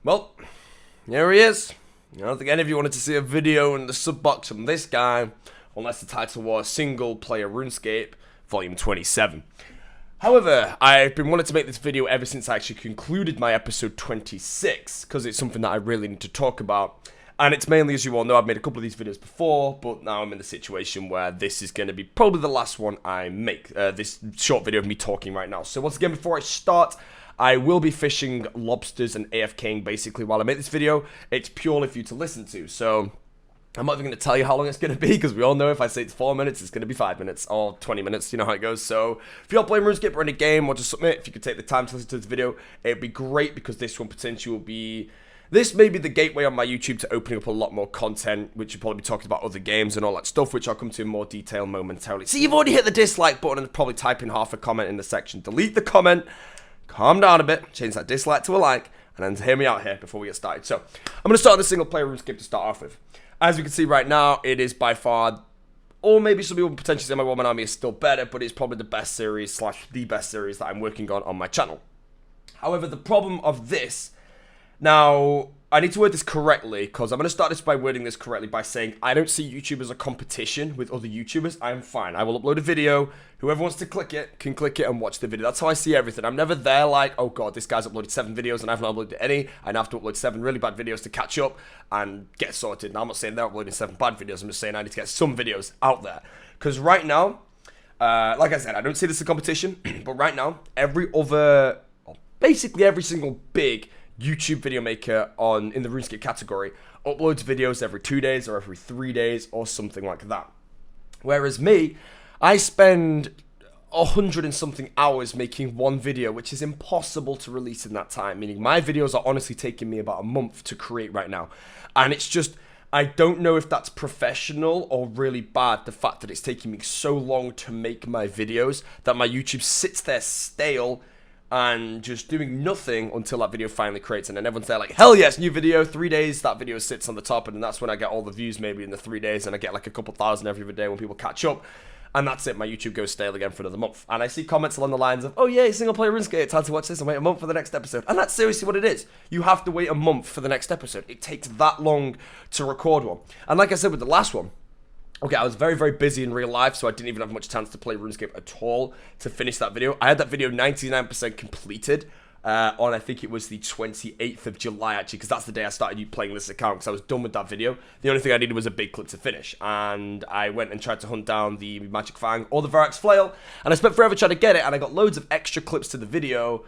Well, here he is. I don't think any of you wanted to see a video in the sub box from this guy, unless the title was Single Player RuneScape, Volume 27. However, I've been wanting to make this video ever since I actually concluded my episode 26, because it's something that I really need to talk about. And it's mainly, as you all know, I've made a couple of these videos before, but now I'm in the situation where this is going to be probably the last one I make, this short video of me talking right now. So once again, before I start, I will be fishing lobsters and AFKing basically while I make this video. It's purely for you to listen to, so I'm not even going to tell you how long it's going to be, because we all know if I say it's 4 minutes, it's going to be 5 minutes, or 20 minutes, you know how it goes. So if you're playing RuneScape or in a game, or just submit, if you could take the time to listen to this video, it'd be great, because this one potentially will be... This may be the gateway on my YouTube to opening up a lot more content, which will probably be talking about other games and all that stuff, which I'll come to in more detail momentarily. See, you've already hit the dislike button and probably type in half a comment in the section. Delete the comment, calm down a bit, change that dislike to a like, and then hear me out here before we get started. So, I'm going to start on the single player RuneScape to start off with. As we can see right now, it is by far, or maybe some people potentially say my Woman Army is still better, but it's probably the best series / the best series that I'm working on my channel. However, the problem of this... Now, I need to word this correctly, because I'm going to start this by wording this correctly by saying I don't see YouTube as a competition with other YouTubers. I'm fine. I will upload a video. Whoever wants to click it can click it and watch the video. That's how I see everything. I'm never there like, oh god, this guy's uploaded 7 videos and I haven't uploaded any. I now have to upload 7 really bad videos to catch up and get sorted. Now, I'm not saying they're uploading 7 bad videos. I'm just saying I need to get some videos out there. Because right now, like I said, I don't see this as a competition. But right now, basically every single big YouTube video maker in the RuneScape category uploads videos every 2 days or every 3 days or something like that. Whereas me, I spend 100 and something hours making one video, which is impossible to release in that time. Meaning my videos are honestly taking me about a month to create right now. And it's just, I don't know if that's professional or really bad, the fact that it's taking me so long to make my videos that my YouTube sits there stale and just doing nothing until that video finally creates, and then everyone's there like, hell yes, new video, 3 days, that video sits on the top, and then that's when I get all the views maybe in the 3 days, and I get like a couple thousand every other day when people catch up, and that's it, my YouTube goes stale again for another month. And I see comments along the lines of, oh yeah, single player RuneScape, time to watch this and wait a month for the next episode. And that's seriously what it is. You have to wait a month for the next episode. It takes that long to record one. And like I said with the last one, okay, I was very, very busy in real life, so I didn't even have much chance to play RuneScape at all to finish that video. I had that video 99% completed on, I think it was the 28th of July, actually, because that's the day I started playing this account, because I was done with that video. The only thing I needed was a big clip to finish, and I went and tried to hunt down the Magic Fang or the Varax Flail, and I spent forever trying to get it, and I got loads of extra clips to the video,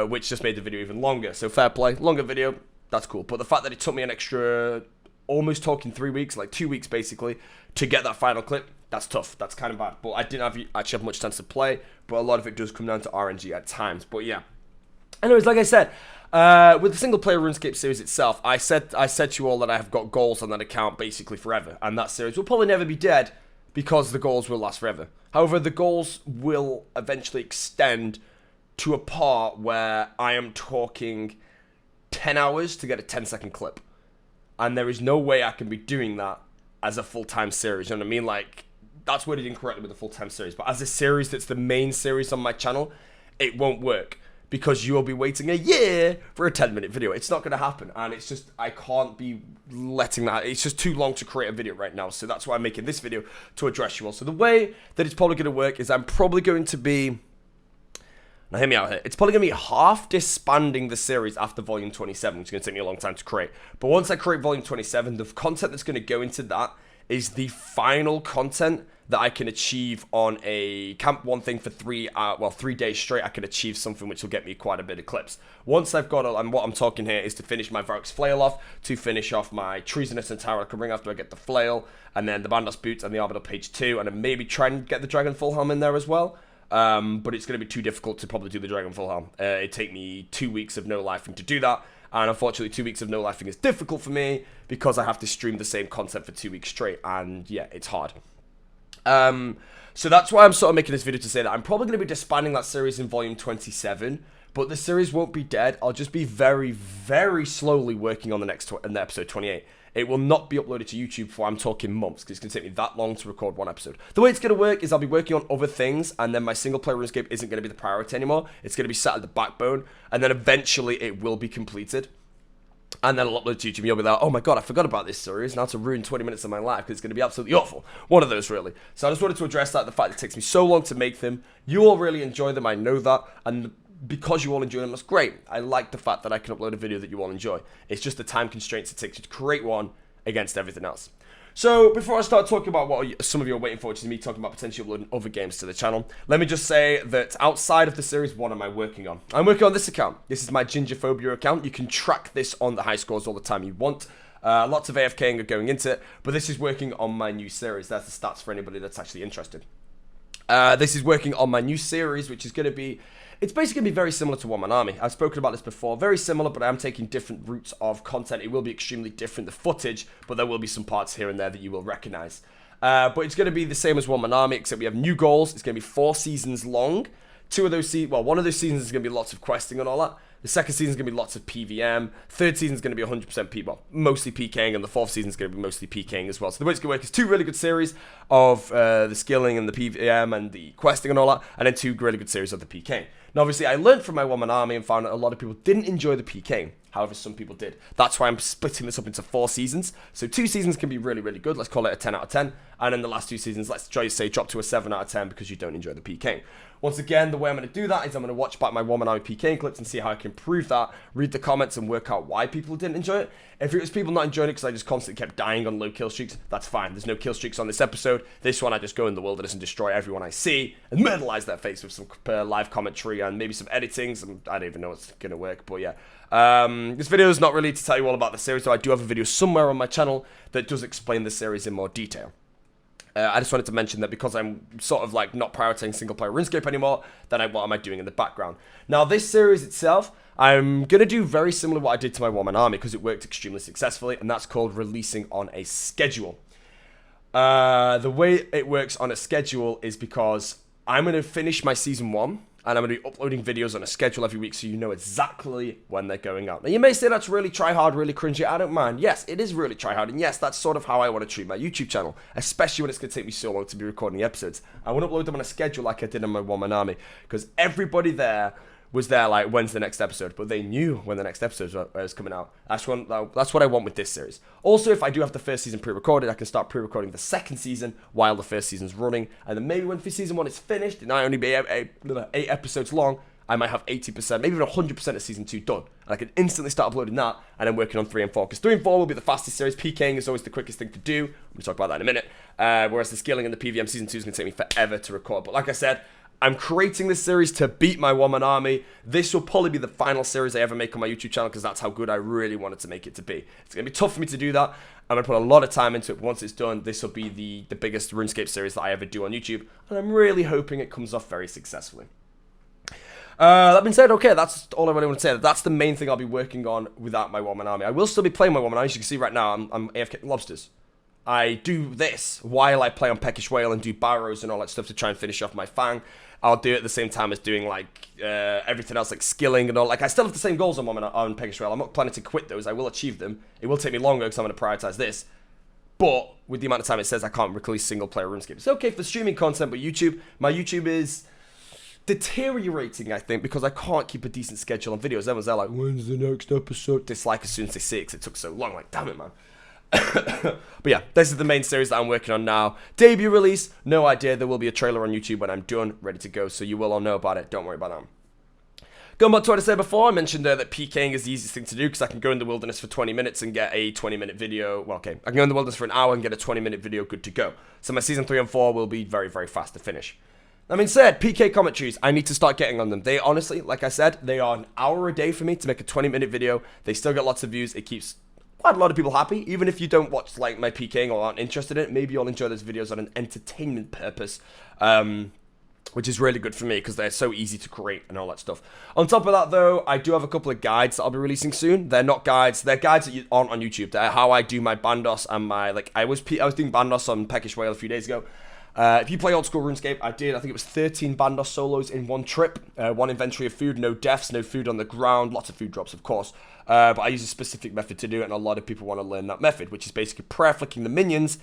which just made the video even longer. So fair play, longer video, that's cool. But the fact that it took me an extra... almost talking 3 weeks, like 2 weeks basically, to get that final clip, that's tough. That's kind of bad. But I didn't actually have much chance to play, but a lot of it does come down to RNG at times. But yeah. Anyways, like I said, with the single player RuneScape series itself, I said to you all that I have got goals on that account basically forever, and that series will probably never be dead because the goals will last forever. However, the goals will eventually extend to a part where I am talking 10 hours to get a 10-second clip. And there is no way I can be doing that as a full-time series, you know what I mean? Like, that's worded incorrectly with a full-time series. But as a series that's the main series on my channel, it won't work. Because you will be waiting a year for a 10-minute video. It's not going to happen. And it's just, I can't be letting that. It's just too long to create a video right now. So that's why I'm making this video, to address you all. So the way that it's probably going to work is I'm probably going to be... Now, hear me out here. It's probably going to be half disbanding the series after Volume 27, which is going to take me a long time to create. But once I create Volume 27, the content that's going to go into that is the final content that I can achieve on a Camp 1 thing for 3 days straight. I can achieve something which will get me quite a bit of clips. Once I've got, and what I'm talking here is to finish my Varax Flail off, to finish off my Treasonous and Tower I can bring after I get the Flail, and then the Bandos Boots and the Arbiter Page 2, and then maybe try and get the Dragon Full Helm in there as well. But it's going to be too difficult to probably do the Dragon Full Helm. It'd take me 2 weeks of no-lifing to do that. And unfortunately, 2 weeks of no-lifing is difficult for me because I have to stream the same content for 2 weeks straight. And yeah, it's hard. So that's why I'm sort of making this video to say that I'm probably going to be disbanding that series in Volume 27. But the series won't be dead. I'll just be very, very slowly working on the next episode 28. It will not be uploaded to YouTube for, I'm talking months, because it's going to take me that long to record one episode. The way it's going to work is I'll be working on other things, and then my single player RuneScape isn't going to be the priority anymore. It's going to be sat at the backbone, and then eventually it will be completed. And then I'll upload to YouTube and you'll be like, oh my god, I forgot about this series. Now to ruin 20 minutes of my life because it's going to be absolutely awful. One of those, really. So I just wanted to address that, the fact that it takes me so long to make them. You all really enjoy them, I know that. And because you all enjoy them, that's great. I like the fact that I can upload a video that you all enjoy. It's just the time constraints it takes to create one against everything else. So, before I start talking about what some of you are waiting for, which is me talking about potentially uploading other games to the channel, let me just say that outside of the series, what am I working on? I'm working on this account. This is my Gingerphobia account. You can track this on the high scores all the time you want. Lots of AFKing are going into it, but this is working on my new series. That's the stats for anybody that's actually interested. This is working on my new series, which is going to be... It's basically going to be very similar to One Man Army. I've spoken about this before. Very similar, but I'm taking different routes of content. It will be extremely different, the footage, but there will be some parts here and there that you will recognize. But it's going to be the same as One Man Army, except we have new goals. It's going to be 4 seasons long. One of those seasons is going to be lots of questing and all that. The second season is going to be lots of PVM. Third season is going to be 100% mostly PKing, and the fourth season is going to be mostly PKing as well. So the way it's going to work is 2 really good series of the skilling and the PVM and the questing and all that, and then 2 really good series of the PKing. Now, obviously, I learned from my One Man Army and found that a lot of people didn't enjoy the PKing. However, some people did. That's why I'm splitting this up into 4 seasons. So 2 seasons can be really, really good. Let's call it a 10 out of 10. And then the last 2 seasons, let's try to say drop to a 7 out of 10 because you don't enjoy the PKing. Once again, the way I'm going to do that is I'm going to watch back my One Man Army PKing clips and see how I can improve that, read the comments and work out why people didn't enjoy it. If it was people not enjoying it because I just constantly kept dying on low kill streaks, that's fine. There's no kill streaks on this episode. This one, I just go in the wilderness and destroy everyone I see and myrtleize their face with some live commentary and maybe some editing. I don't even know what's going to work, but yeah. This video is not really to tell you all about the series, though I do have a video somewhere on my channel that does explain the series in more detail. I just wanted to mention that because I'm sort of like not prioritizing single player RuneScape anymore, then what am I doing in the background? Now, this series itself, I'm going to do very similar to what I did to my One Man Army because it worked extremely successfully, and that's called releasing on a schedule. The way it works on a schedule is because I'm going to finish my Season 1, and I'm going to be uploading videos on a schedule every week so you know exactly when they're going out. Now, you may say that's really try-hard, really cringy. I don't mind. Yes, it is really try-hard, and yes, that's sort of how I want to treat my YouTube channel, especially when it's going to take me so long to be recording the episodes. I want to upload them on a schedule like I did on my One Man Army, because everybody there was there like, when's the next episode? But they knew when the next episode was coming out. That's what I want with this series. Also, if I do have the first season pre-recorded, I can start pre-recording the second season while the first season's running. And then maybe when season 1 is finished, it might only be 8 episodes long, I might have 80%, maybe even 100% of season 2 done. And I can instantly start uploading that and then working on 3 and 4. Because 3 and 4 will be the fastest series. PKing is always the quickest thing to do. I'm going to talk about that in a minute. Whereas the skilling and the PVM season 2 is going to take me forever to record. But like I said, I'm creating this series to beat my One Man Army. This will probably be the final series I ever make on my YouTube channel because that's how good I really wanted to make it to be. It's going to be tough for me to do that. I'm going to put a lot of time into it. Once it's done, this will be the biggest RuneScape series that I ever do on YouTube. And I'm really hoping it comes off very successfully. That being said, okay, that's all I really want to say. That's the main thing I'll be working on without my One Man Army. I will still be playing my One Man Army. As you can see right now, I'm AFK lobsters. I do this while I play on Peckish Whale and do barrows and all that stuff to try and finish off my Fang. I'll do it at the same time as doing like everything else, like skilling and all. Like I still have the same goals on Peckish Whale. I'm not planning to quit those. I will achieve them. It will take me longer because I'm going to prioritize this. But with the amount of time it says I can't release single player RuneScape. It's okay for streaming content, but my YouTube is deteriorating, I think, because I can't keep a decent schedule on videos. Everyone's there like, when's the next episode? Dislike as soon as they see it because it took so long. Like, damn it, man. But yeah, this is the main series that I'm working on now. Debut release, no idea. There will be a trailer on YouTube when I'm done, ready to go, so you will all know about it. Don't worry about that. Going back to what I said before, I mentioned that PKing is the easiest thing to do because I can go in the wilderness for 20 minutes and get a 20-minute video. Well, okay, I can go in the wilderness for an hour and get a 20-minute video good to go. So my Season 3 and 4 will be very, very fast to finish. That being said, PK commentaries, I need to start getting on them. They honestly, like I said, they are an hour a day for me to make a 20-minute video. They still get lots of views. It keeps quite a lot of people happy. Even if you don't watch like my PKing or aren't interested in it, maybe you'll enjoy those videos on an entertainment purpose, which is really good for me because they're so easy to create and all that stuff. On top of that, though, I do have a couple of guides that I'll be releasing soon. They're not guides. They're guides that aren't on YouTube. They're how I do my Bandos and my, like, I was doing Bandos on Peckish Whale a few days ago. If you play old school RuneScape, I think it was 13 Bandos solos in one trip. One inventory of food, no deaths, no food on the ground, lots of food drops, of course. But I use a specific method to do it, and a lot of people want to learn that method, which is basically prayer flicking the minions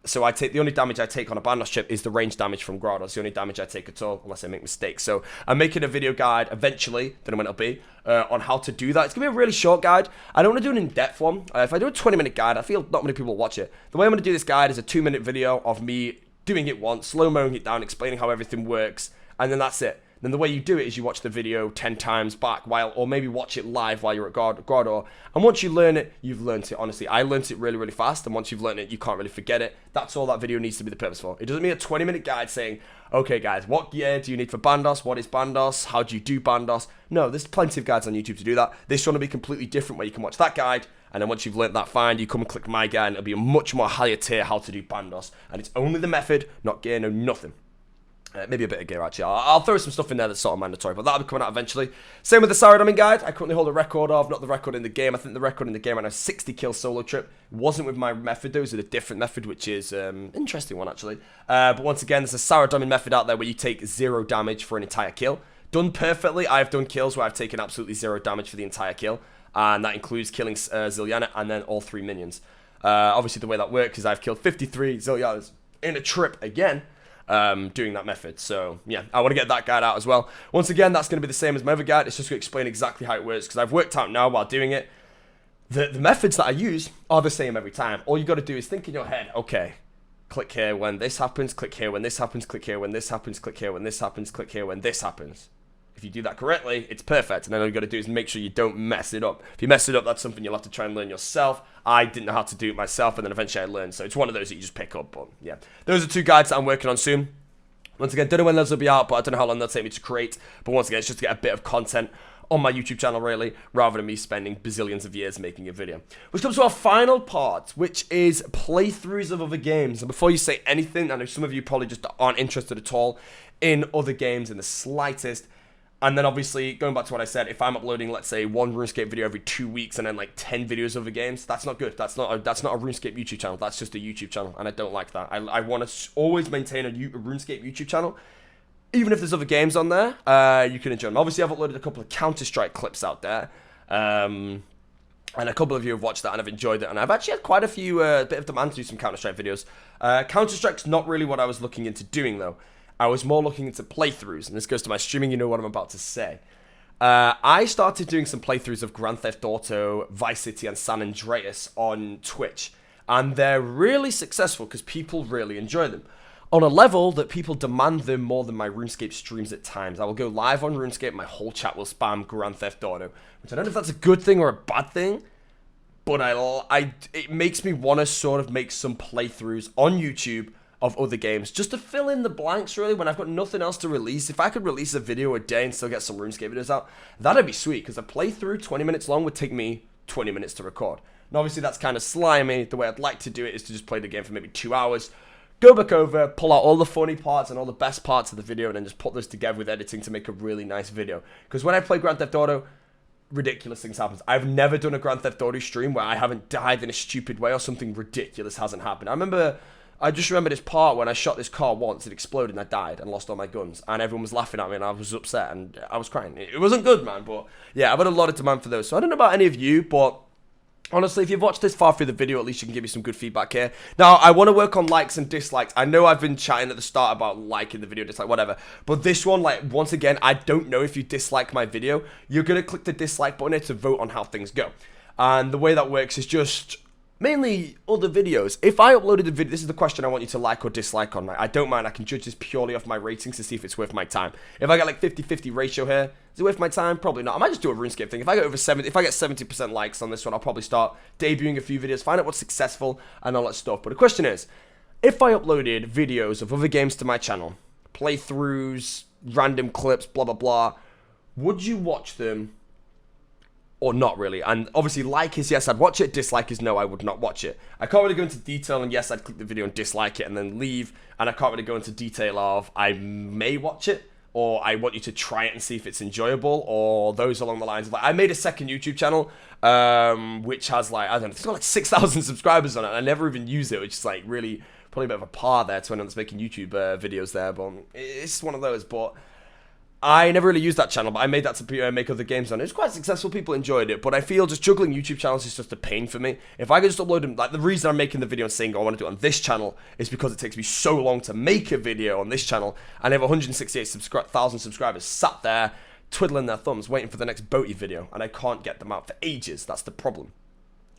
So I take the only damage I take on a Bandos chip is the range damage from Grotto. It's the only damage I take at all, unless I make mistakes. So I'm making a video guide eventually, don't know when it'll be, on how to do that. It's gonna be a really short guide. I don't want to do an in-depth one. If I do a 20-minute guide, I feel not many people will watch it. The way I'm gonna do this guide is a 2-minute video of me doing it once, slow-moing it down, explaining how everything works, and then that's it. Then the way you do it is you watch the video 10 times back or maybe watch it live while you're at Grotto. And once you learn it, you've learned it. Honestly, I learned it really, really fast. And once you've learned it, you can't really forget it. That's all that video needs to be the purpose for. It doesn't mean a 20-minute guide saying, okay, guys, what gear do you need for Bandos? What is Bandos? How do you do Bandos? No, there's plenty of guides on YouTube to do that. This one will be completely different where you can watch that guide. And then once you've learned that, fine, you come and click my guide and it'll be a much more higher tier how to do Bandos. And it's only the method, not gear, no nothing. Maybe a bit of gear, actually. I'll throw some stuff in there that's sort of mandatory, but that'll be coming out eventually. Same with the Saradomin guide. I currently hold a record of, not the record in the game. I think the record in the game right now is 60 kill solo trip. It wasn't with my method, though. It was with a different method, which is interesting one, actually. But once again, there's a Saradomin method out there where you take 0 damage for an entire kill. Done perfectly. I've done kills where I've taken absolutely 0 damage for the entire kill. And that includes killing Zilyana and then all 3 minions. Obviously, the way that works is I've killed 53 Zilyanas in a trip again. Doing that method. So yeah, I want to get that guide out as well. Once again, that's going to be the same as my other guide. It's just going to explain exactly how it works because I've worked out now while doing it. The methods that I use are the same every time. All you got to do is think in your head, okay, click here when this happens, click here when this happens, click here when this happens, click here when this happens, click here when this happens. If you do that correctly, it's perfect. And then all you got to do is make sure you don't mess it up. If you mess it up, that's something you'll have to try and learn yourself. I didn't know how to do it myself, and then eventually I learned. So it's one of those that you just pick up. But yeah, those are 2 guides that I'm working on soon. Once again, don't know when those will be out, but I don't know how long they'll take me to create. But once again, it's just to get a bit of content on my YouTube channel, really, rather than me spending bazillions of years making a video. Which comes to our final part, which is playthroughs of other games. And before you say anything, I know some of you probably just aren't interested at all in other games in the slightest. And then obviously, going back to what I said, if I'm uploading, let's say, 1 RuneScape video every 2 weeks and then like 10 videos of other games, that's not good. That's not a RuneScape YouTube channel. That's just a YouTube channel, and I don't like that. I want to always maintain a RuneScape YouTube channel. Even if there's other games on there, you can enjoy them. Obviously, I've uploaded a couple of Counter-Strike clips out there. And a couple of you have watched that and have enjoyed it. And I've actually had quite a few, bit of demand to do some Counter-Strike videos. Counter-Strike's not really what I was looking into doing, though. I was more looking into playthroughs, and this goes to my streaming, you know what I'm about to say. I started doing some playthroughs of Grand Theft Auto, Vice City, and San Andreas on Twitch. And they're really successful because people really enjoy them. On a level that people demand them more than my RuneScape streams at times. I will go live on RuneScape, my whole chat will spam Grand Theft Auto. Which I don't know if that's a good thing or a bad thing. But it makes me want to sort of make some playthroughs on YouTube of other games, just to fill in the blanks, really, when I've got nothing else to release. If I could release a video a day and still get some RuneScape videos out, that'd be sweet, because a playthrough 20 minutes long would take me 20 minutes to record. And obviously that's kind of slimy. The way I'd like to do it is to just play the game for maybe 2 hours, go back over, pull out all the funny parts and all the best parts of the video, and then just put those together with editing to make a really nice video. Because when I play Grand Theft Auto, ridiculous things happen. I've never done a Grand Theft Auto stream where I haven't died in a stupid way or something ridiculous hasn't happened. I just remember this part when I shot this car once, it exploded and I died and lost all my guns. And everyone was laughing at me and I was upset and I was crying. It wasn't good, man, but yeah, I've had a lot of demand for those. So I don't know about any of you, but honestly, if you've watched this far through the video, at least you can give me some good feedback here. Now, I want to work on likes and dislikes. I know I've been chatting at the start about liking the video, dislike, whatever. But this one, like, once again, I don't know if you dislike my video. You're going to click the dislike button here to vote on how things go. And the way that works is just mainly other videos. If I uploaded a video, this is the question I want you to like or dislike on. I don't mind. I can judge this purely off my ratings to see if it's worth my time. If I get like 50-50 ratio here, is it worth my time? Probably not. I might just do a RuneScape thing. If I get 70% likes on this one, I'll probably start debuting a few videos, find out what's successful and all that stuff. But the question is, if I uploaded videos of other games to my channel, playthroughs, random clips, blah, blah, blah, would you watch them or not really? And obviously, like is yes, I'd watch it. Dislike is no, I would not watch it. I can't really go into detail, and yes, I'd click the video and dislike it and then leave. And I can't really go into detail of I may watch it, or I want you to try it and see if it's enjoyable, or those along the lines of like, I made a second YouTube channel, which has like, I don't know, it's got like 6,000 subscribers on it, and I never even use it, which is like really, probably a bit of a par there to anyone that's making YouTube videos there, but it's one of those. But I never really used that channel, but I made that to make other games on it. It was quite successful, people enjoyed it, but I feel just juggling YouTube channels is just a pain for me. If I could just upload them, like the reason I'm making the video and saying I want to do it on this channel is because it takes me so long to make a video on this channel, and I have 168,000 subscribers sat there, twiddling their thumbs, waiting for the next boaty video, and I can't get them out for ages. That's the problem.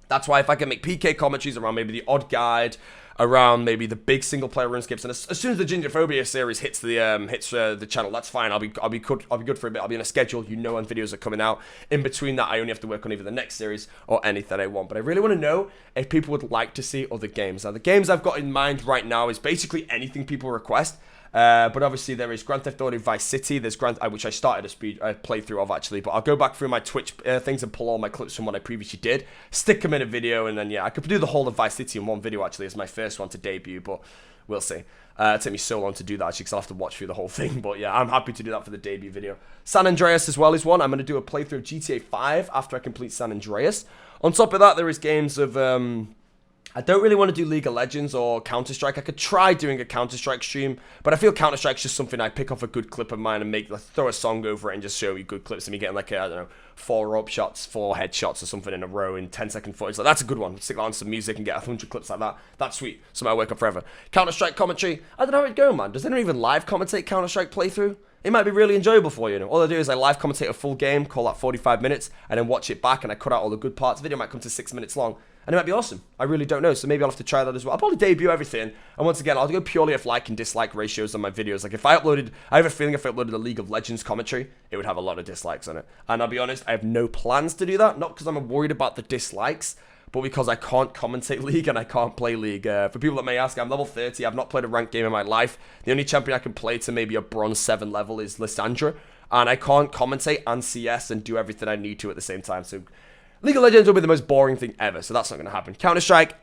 That's why if I can make PK commentaries around maybe the odd guide, around maybe the big single player RuneScapes, and as soon as the Gingerphobia series hits the channel, that's fine. I'll be good for a bit. I'll be in a schedule. You know when videos are coming out. In between that, I only have to work on either the next series or anything I want. But I really want to know if people would like to see other games. Now the games I've got in mind right now is basically anything people request. But obviously there is Grand Theft Auto Vice City. There's which I started a playthrough of actually. But I'll go back through my Twitch things and pull all my clips from what I previously did, stick them in a video, and then yeah, I could do the whole of Vice City in one video actually as my first one to debut. But we'll see. It took me so long to do that actually because I'll have to watch through the whole thing. But yeah, I'm happy to do that for the debut video. San Andreas as well is one. I'm going to do a playthrough of GTA 5 after I complete San Andreas. On top of that, there is games of I don't really want to do League of Legends or Counter-Strike. I could try doing a Counter-Strike stream, but I feel Counter-Strike's just something I pick off a good clip of mine and throw a song over it and just show you good clips of me getting like, I don't know, 4 rope shots, 4 headshots or something in a row in 10-second footage. Like, that's a good one. Stick that on some music and get 100 clips like that. That's sweet. Something I work on forever. Counter-Strike commentary. I don't know how it'd go, man. Does anyone even live commentate Counter-Strike playthrough? It might be really enjoyable for you, All I do is I live commentate a full game, call that 45 minutes, and then watch it back, and I cut out all the good parts. The video might come to 6 minutes long, and it might be awesome. I really don't know, so maybe I'll have to try that as well. I'll probably debut everything, and once again, I'll go purely off like and dislike ratios on my videos. Like, I have a feeling if I uploaded a League of Legends commentary, it would have a lot of dislikes on it. And I'll be honest, I have no plans to do that, not because I'm worried about the dislikes, but because I can't commentate League and I can't play League. For people that may ask, I'm level 30, I've not played a ranked game in my life. The only champion I can play to maybe a bronze 7 level is Lissandra, and I can't commentate and CS and do everything I need to at the same time. So League of Legends will be the most boring thing ever, so that's not going to happen. Counter-Strike,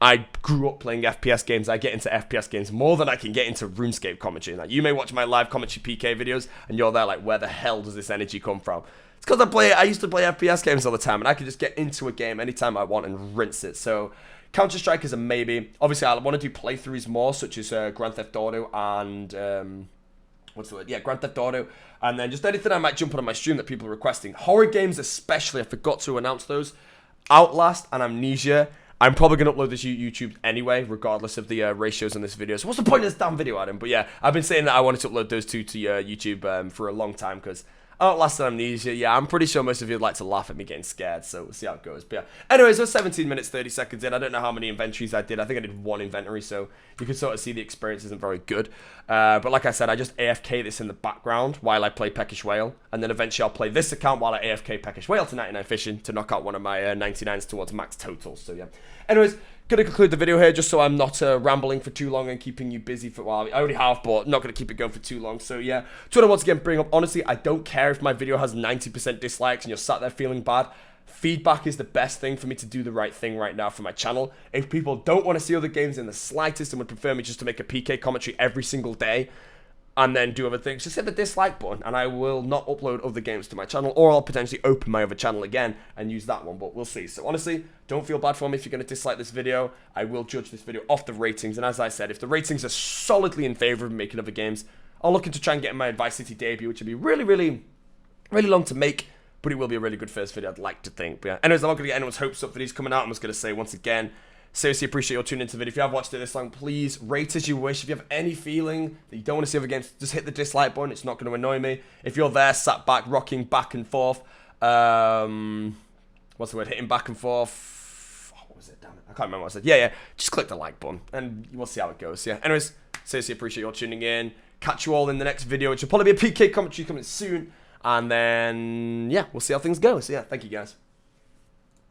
I grew up playing FPS games. I get into FPS games more than I can get into RuneScape commentary. Like, you may watch my live commentary PK videos, and you're there like, where the hell does this energy come from? It's because I used to play FPS games all the time, and I could just get into a game anytime I want and rinse it. So Counter-Strike is a maybe. Obviously, I want to do playthroughs more, such as Grand Theft Auto and what's the word? Yeah, Grand Theft Auto, and then just anything I might jump on my stream that people are requesting. Horror games especially, I forgot to announce those. Outlast and Amnesia. I'm probably going to upload this to YouTube anyway, regardless of the ratios in this video. So what's the point of this damn video, Adam? But yeah, I've been saying that I wanted to upload those two to YouTube for a long time, because Outlast and Amnesia, yeah, I'm pretty sure most of you would like to laugh at me getting scared, so we'll see how it goes. But yeah, anyways, we're 17 minutes, 30 seconds in. I don't know how many inventories I did. I think I did 1 inventory, so you can sort of see the experience isn't very good. But like I said, I just AFK this in the background while I play Peckish Whale, and then eventually I'll play this account while I AFK Peckish Whale to 99 fishing to knock out one of my 99s towards max totals. So yeah. Anyways, gonna conclude the video here just so I'm not rambling for too long and keeping you busy for a while. I already have, but not gonna keep it going for too long. So yeah, just want to once again bring up, honestly, I don't care if my video has 90% dislikes and you're sat there feeling bad. Feedback is the best thing for me to do the right thing right now for my channel. If people don't want to see other games in the slightest and would prefer me just to make a PK commentary every single day and then do other things, just hit the dislike button and I will not upload other games to my channel, or I'll potentially open my other channel again and use that one, but we'll see. So honestly, don't feel bad for me if you're going to dislike this video. I will judge this video off the ratings, and as I said, if the ratings are solidly in favor of making other games, I'll look into trying to get my Vice City debut, which would be really, really, really long to make, but it will be a really good first video, I'd like to think. But yeah, anyways, I'm not going to get anyone's hopes up that he's coming out. I'm just going to say once again, seriously appreciate your tuning into the video. If you have watched it this long, please rate as you wish. If you have any feeling that you don't want to see other games, just hit the dislike button. It's not going to annoy me. If you're there, sat back, rocking back and forth, what's the word? Hitting back and forth. Oh, what was it? Damn it. I can't remember what I said. Yeah. Just click the like button and we'll see how it goes. Yeah. Anyways, seriously appreciate your tuning in. Catch you all in the next video, which will probably be a PK commentary coming soon. And then, yeah, we'll see how things go. So yeah, thank you guys.